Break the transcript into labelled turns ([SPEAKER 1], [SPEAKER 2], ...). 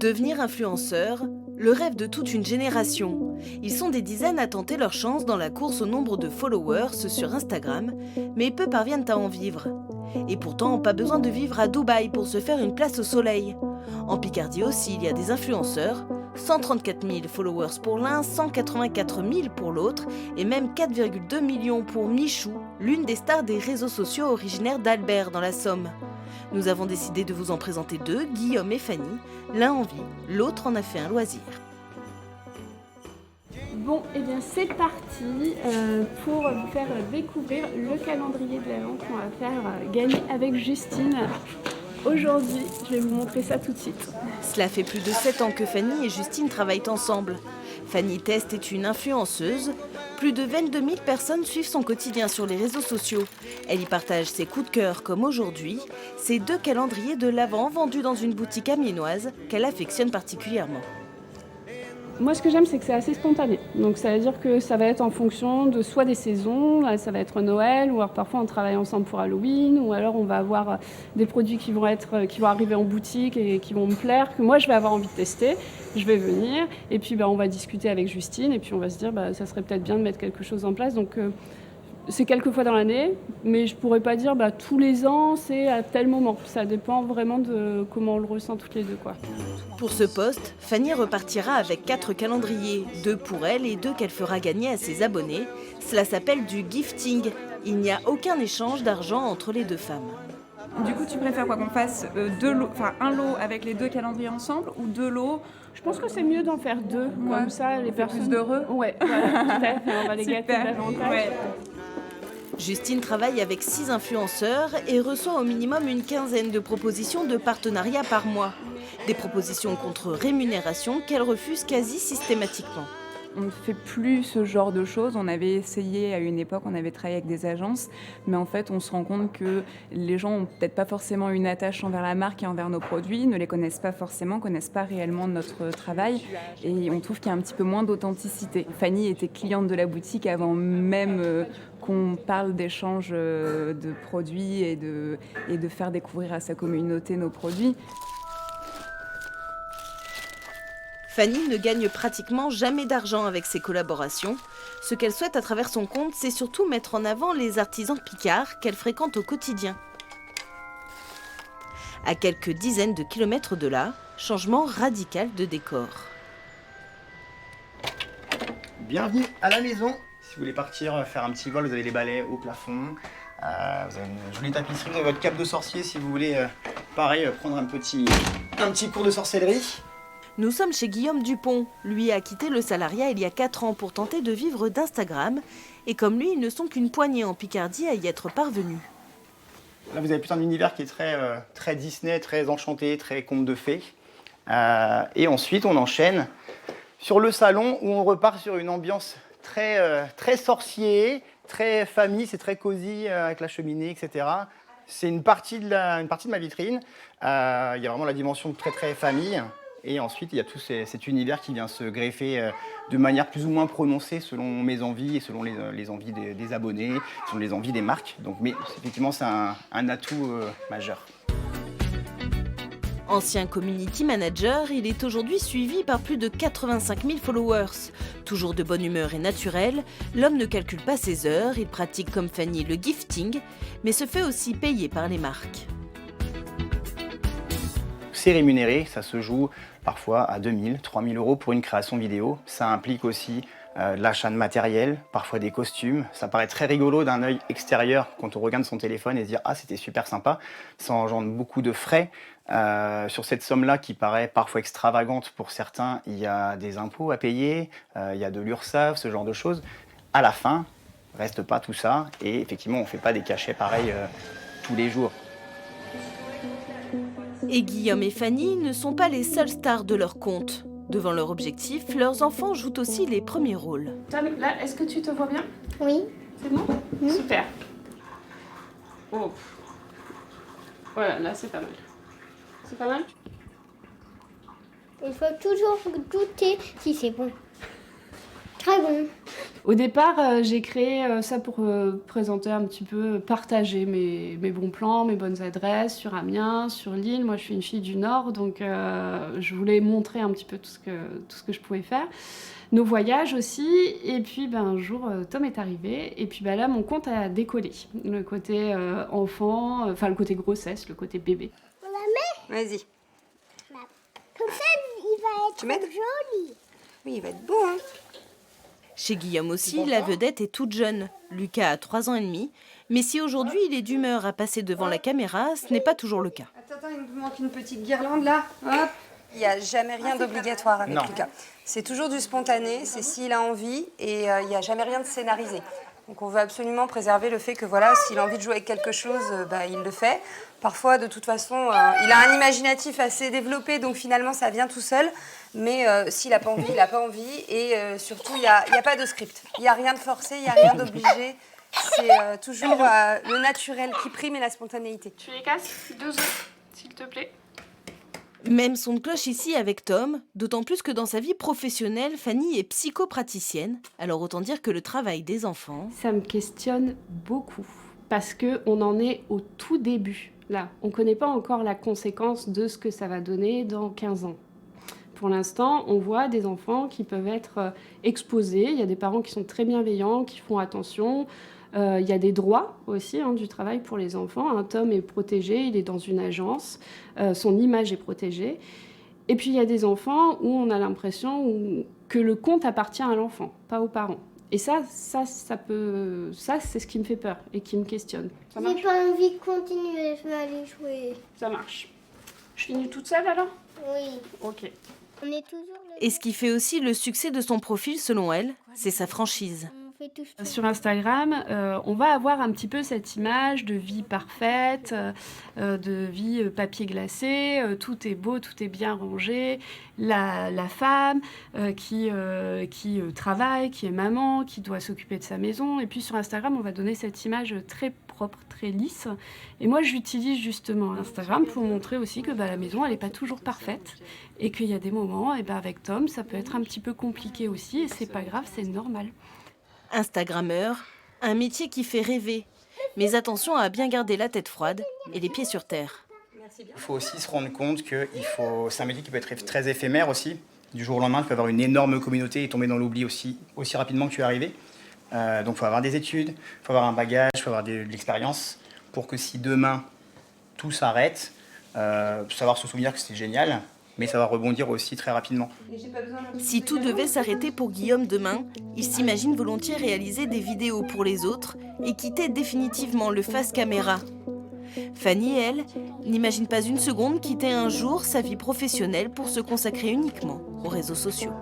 [SPEAKER 1] Devenir influenceur, le rêve de toute une génération. Ils sont des dizaines à tenter leur chance dans la course au nombre de followers sur Instagram, mais peu parviennent à en vivre. Et pourtant, pas besoin de vivre à Dubaï pour se faire une place au soleil. En Picardie aussi, il y a des influenceurs, 134 000 followers pour l'un, 184 000 pour l'autre, et même 4,2 millions pour Michou, l'une des stars des réseaux sociaux originaire d'Albert dans la Somme. Nous avons décidé de vous en présenter deux, Guillaume et Fanny. L'un en vit, l'autre en a fait un loisir.
[SPEAKER 2] Bon, et bien c'est parti pour vous faire découvrir le calendrier de l'Avent qu'on va faire gagner avec Justine. Aujourd'hui, je vais vous montrer ça tout de suite.
[SPEAKER 1] Cela fait plus de 7 ans que Fanny et Justine travaillent ensemble. Fanny Test est une influenceuse. Plus de 22 000 personnes suivent son quotidien sur les réseaux sociaux. Elle y partage ses coups de cœur comme aujourd'hui, ces deux calendriers de l'Avent vendus dans une boutique amiénoise qu'elle affectionne particulièrement.
[SPEAKER 2] Moi, ce que j'aime, c'est que c'est assez spontané. Donc, ça veut dire que ça va être en fonction de soit des saisons, là, ça va être Noël, ou alors parfois on travaille ensemble pour Halloween, ou alors on va avoir des produits qui vont arriver en boutique et qui vont me plaire, que moi je vais avoir envie de tester. Je vais venir, et puis on va discuter avec Justine, et puis on va se dire, ça serait peut-être bien de mettre quelque chose en place. Donc, c'est quelques fois dans l'année, mais je pourrais pas dire tous les ans, c'est à tel moment. Ça dépend vraiment de comment on le ressent toutes les deux, quoi.
[SPEAKER 1] Pour ce poste, Fanny repartira avec 4 calendriers, 2 pour elle et 2 qu'elle fera gagner à ses abonnés. Cela s'appelle du gifting. Il n'y a aucun échange d'argent entre les deux femmes.
[SPEAKER 3] Du coup, tu préfères quoi, qu'on fasse un lot avec les 2 calendriers ensemble ou 2 lots?
[SPEAKER 2] Je pense que c'est mieux d'en faire 2, comme ça les personnes...
[SPEAKER 3] plus d'heureux.
[SPEAKER 2] Ouais, voilà, tout à fait, on va les gâter
[SPEAKER 3] Super.
[SPEAKER 2] davantage.
[SPEAKER 3] Ouais.
[SPEAKER 1] Justine travaille avec 6 influenceurs et reçoit au minimum une quinzaine de propositions de partenariat par mois. Des propositions contre rémunération qu'elle refuse quasi systématiquement.
[SPEAKER 3] On ne fait plus ce genre de choses. On avait essayé à une époque, on avait travaillé avec des agences, mais en fait, on se rend compte que les gens n'ont peut-être pas forcément une attache envers la marque et envers nos produits, ne les connaissent pas forcément, connaissent pas réellement notre travail, et on trouve qu'il y a un petit peu moins d'authenticité. Fanny était cliente de la boutique avant même qu'on parle d'échange de produits et de faire découvrir à sa communauté nos produits.
[SPEAKER 1] Fanny ne gagne pratiquement jamais d'argent avec ses collaborations. Ce qu'elle souhaite à travers son compte, c'est surtout mettre en avant les artisans picards qu'elle fréquente au quotidien. À quelques dizaines de kilomètres de là, changement radical de décor.
[SPEAKER 4] Bienvenue à la maison. Si vous voulez partir faire un petit vol, vous avez les balais au plafond. Vous avez une jolie tapisserie, vous avez votre cape de sorcier si vous voulez, pareil, prendre un petit cours de sorcellerie.
[SPEAKER 1] Nous sommes chez Guillaume Dupont. Lui a quitté le salariat il y a 4 ans pour tenter de vivre d'Instagram. Et comme lui, ils ne sont qu'une poignée en Picardie à y être parvenus.
[SPEAKER 4] Là, vous avez plutôt un univers qui est très Disney, très enchanté, très conte de fées. Et ensuite, on enchaîne sur le salon où on repart sur une ambiance très sorcier, très famille, c'est très cosy avec la cheminée, etc. C'est une partie de ma vitrine. Il y a vraiment la dimension très famille. Et ensuite, il y a tout cet univers qui vient se greffer de manière plus ou moins prononcée selon mes envies et selon les envies des abonnés, selon les envies des marques. Donc, mais effectivement, c'est un atout majeur.
[SPEAKER 1] Ancien community manager, il est aujourd'hui suivi par plus de 85 000 followers. Toujours de bonne humeur et naturel, l'homme ne calcule pas ses heures, il pratique comme Fanny le gifting, mais se fait aussi payer par les marques.
[SPEAKER 4] C'est rémunéré, ça se joue parfois à 2 000, 3 000 euros pour une création vidéo. Ça implique aussi l'achat de matériel, parfois des costumes. Ça paraît très rigolo d'un œil extérieur quand on regarde son téléphone et se dire « Ah, c'était super sympa ». Ça engendre beaucoup de frais. Sur cette somme-là qui paraît parfois extravagante pour certains, il y a des impôts à payer, il y a de l'URSSAF, ce genre de choses. À la fin, reste pas tout ça et effectivement, on ne fait pas des cachets pareils tous les jours.
[SPEAKER 1] Et Guillaume et Fanny ne sont pas les seules stars de leur compte. Devant leur objectif, leurs enfants jouent aussi les premiers rôles.
[SPEAKER 2] Là, est-ce que tu te vois bien?
[SPEAKER 5] Oui.
[SPEAKER 2] C'est bon? Super. Oh. Voilà, là c'est pas mal. C'est pas mal?
[SPEAKER 5] Il faut toujours goûter si c'est bon. Très bon.
[SPEAKER 2] Au départ, j'ai créé ça pour présenter un petit peu, partager mes bons plans, mes bonnes adresses sur Amiens, sur l'île. Moi, je suis une fille du Nord, donc je voulais montrer un petit peu tout ce que je pouvais faire. Nos voyages aussi. Et puis, un jour, Tom est arrivé. Et puis, là, mon compte a décollé. Le côté enfant, enfin, le côté grossesse, le côté bébé.
[SPEAKER 5] On la met ?
[SPEAKER 6] Vas-y.
[SPEAKER 5] Comme ça, il va être joli.
[SPEAKER 6] Oui, il va être beau, hein.
[SPEAKER 1] Chez Guillaume aussi, la vedette est toute jeune. Lucas a 3 ans et demi. Mais si aujourd'hui il est d'humeur à passer devant la caméra, ce n'est pas toujours le cas.
[SPEAKER 6] Attends, il nous manque une petite guirlande là. Hop. Il n'y a jamais rien d'obligatoire avec Lucas. C'est toujours du spontané, c'est s'il a envie et il n'y a jamais rien de scénarisé. Donc on veut absolument préserver le fait que voilà, s'il a envie de jouer avec quelque chose, il le fait. Parfois, de toute façon, il a un imaginatif assez développé, donc finalement ça vient tout seul. Mais s'il n'a pas envie, il n'a pas envie. Et surtout, il n'y a pas de script. Il n'y a rien de forcé, il n'y a rien d'obligé. C'est toujours le naturel qui prime et la spontanéité.
[SPEAKER 2] Tu les casses 2 œufs, s'il te plaît.
[SPEAKER 1] Même son de cloche ici avec Tom, d'autant plus que dans sa vie professionnelle, Fanny est psychopraticienne. Alors autant dire que le travail des enfants...
[SPEAKER 2] Ça me questionne beaucoup, parce qu'on en est au tout début. Là, on ne connaît pas encore la conséquence de ce que ça va donner dans 15 ans. Pour l'instant, on voit des enfants qui peuvent être exposés. Il y a des parents qui sont très bienveillants, qui font attention. Il y a des droits aussi du travail pour les enfants. Tom est protégé, il est dans une agence. Son image est protégée. Et puis, il y a des enfants où on a l'impression que le compte appartient à l'enfant, pas aux parents. Et ça, c'est ce qui me fait peur et qui me questionne.
[SPEAKER 5] J'ai pas envie de continuer, je vais aller jouer.
[SPEAKER 2] Ça marche. Je finis toute seule alors ?
[SPEAKER 5] Oui.
[SPEAKER 2] Ok.
[SPEAKER 5] On est toujours
[SPEAKER 1] Et ce qui fait aussi le succès de son profil, selon elle, c'est sa franchise.
[SPEAKER 5] On fait tout ça.
[SPEAKER 2] Sur Instagram, on va avoir un petit peu cette image de vie parfaite, de vie papier glacé, tout est beau, tout est bien rangé. La femme qui travaille, qui est maman, qui doit s'occuper de sa maison. Et puis sur Instagram, on va donner cette image très propre, très lisse. Et moi, j'utilise justement Instagram pour montrer aussi que la maison, elle n'est pas toujours parfaite. Et qu'il y a des moments, avec Tom, ça peut être un petit peu compliqué aussi. Et c'est pas grave, c'est normal.
[SPEAKER 1] Instagrammeur, un métier qui fait rêver. Mais attention à bien garder la tête froide et les pieds sur terre.
[SPEAKER 4] Il faut aussi se rendre compte que c'est un métier qui peut être très éphémère aussi. Du jour au lendemain, tu peux avoir une énorme communauté et tomber dans l'oubli aussi rapidement que tu es arrivé. Donc il faut avoir des études, il faut avoir un bagage, il faut avoir de l'expérience pour que si demain tout s'arrête, savoir se souvenir que c'était génial, mais ça va rebondir aussi très rapidement.
[SPEAKER 1] Si tout devait s'arrêter pour Guillaume demain, il s'imagine volontiers réaliser des vidéos pour les autres et quitter définitivement le face caméra. Fanny, elle, n'imagine pas une seconde quitter un jour sa vie professionnelle pour se consacrer uniquement aux réseaux sociaux.